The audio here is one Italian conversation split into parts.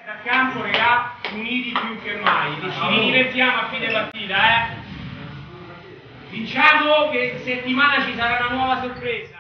a campo, regà, uniti più che mai. Ci ridivertiamo a fine partita, eh. Diciamo che settimana ci sarà una nuova sorpresa.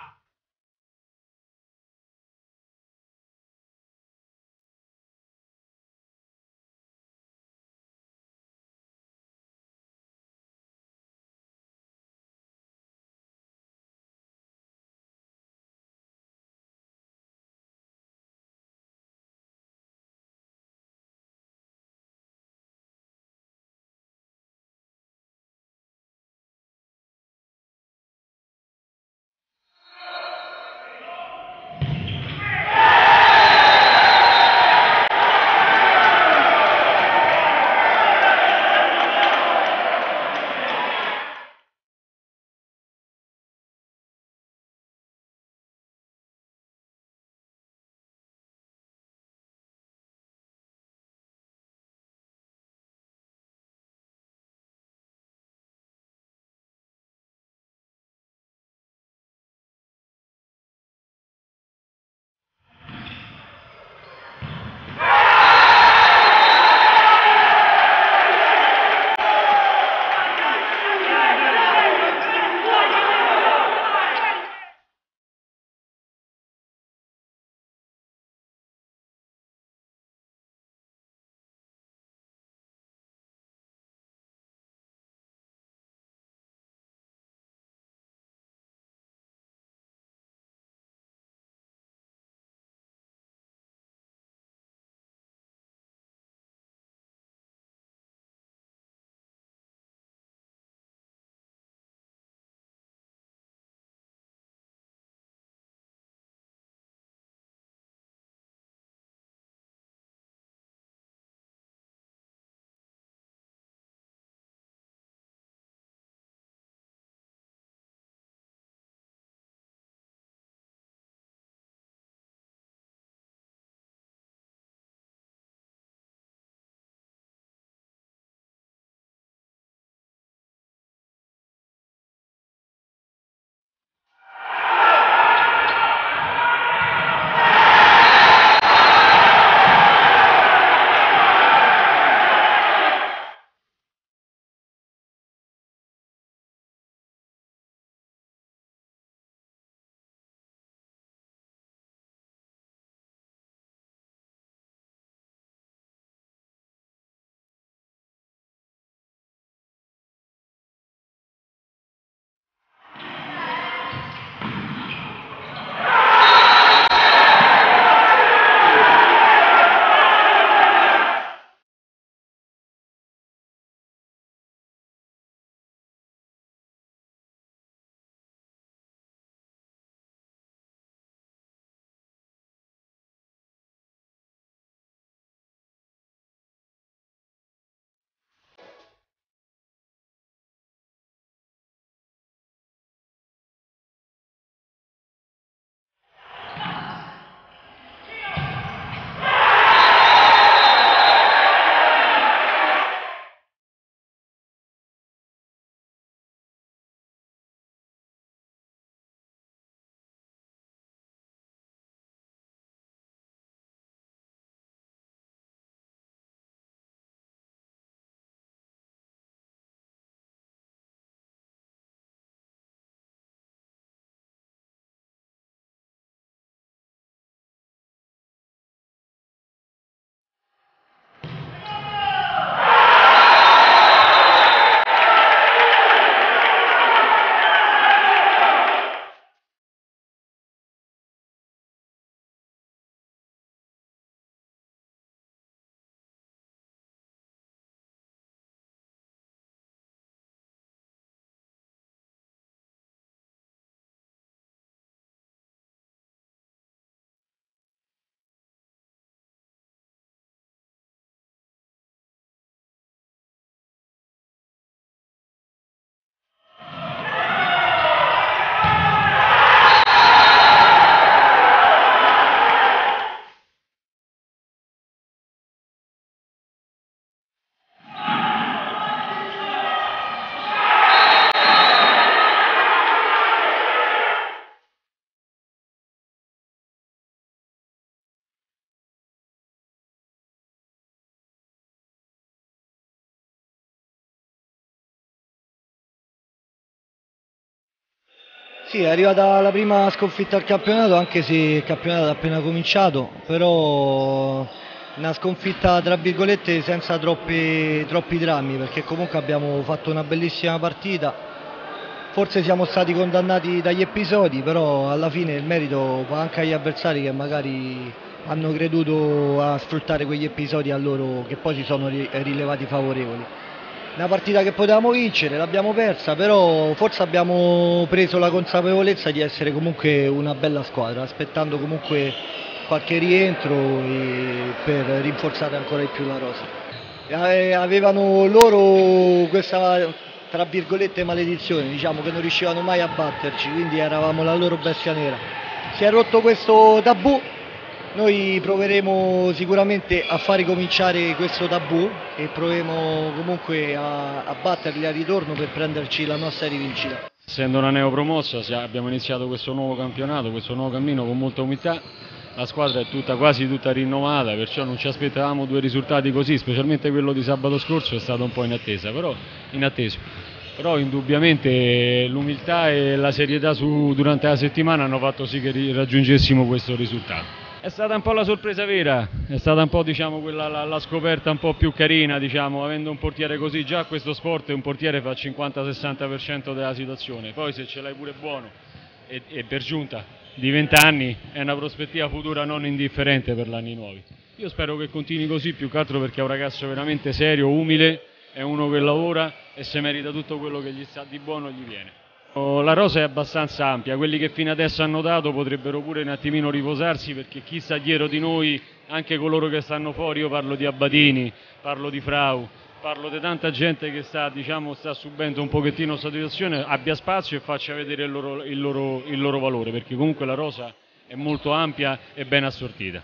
Sì, è arrivata la prima sconfitta al campionato, anche se il campionato è appena cominciato, però una sconfitta tra virgolette senza troppi drammi, perché comunque abbiamo fatto una bellissima partita. Forse siamo stati condannati dagli episodi, però alla fine il merito va anche agli avversari che magari hanno creduto a sfruttare quegli episodi a loro, che poi si sono rilevati favorevoli. Una partita che potevamo vincere, l'abbiamo persa, però forse abbiamo preso la consapevolezza di essere comunque una bella squadra, aspettando comunque qualche rientro per rinforzare ancora di più la rosa. Avevano loro questa, tra virgolette, maledizione, diciamo che non riuscivano mai a batterci, quindi eravamo la loro bestia nera. Si è rotto questo tabù. Noi proveremo sicuramente a far ricominciare questo tabù e proveremo comunque a batterli al ritorno per prenderci la nostra rivincita. Essendo una neopromossa abbiamo iniziato questo nuovo campionato, questo nuovo cammino con molta umiltà, la squadra è quasi tutta rinnovata, perciò non ci aspettavamo due risultati così, specialmente quello di sabato scorso è stato un po' inatteso. Però indubbiamente l'umiltà e la serietà durante la settimana hanno fatto sì che raggiungessimo questo risultato. È stata un po' la sorpresa vera, è stata un po' la scoperta un po' più carina, avendo un portiere così, già questo sport un portiere fa il 50-60% della situazione, poi se ce l'hai pure buono e per giunta di 20 anni è una prospettiva futura non indifferente per gli anni nuovi. Io spero che continui così, più che altro perché è un ragazzo veramente serio, umile, è uno che lavora e se merita tutto quello che gli sta di buono gli viene. La rosa è abbastanza ampia, quelli che fino adesso hanno dato potrebbero pure un attimino riposarsi perché chi sta dietro di noi, anche coloro che stanno fuori, io parlo di Abbatini, parlo di Frau, parlo di tanta gente che sta subendo un pochettino questa situazione, abbia spazio e faccia vedere il loro valore, perché comunque la rosa è molto ampia e ben assortita.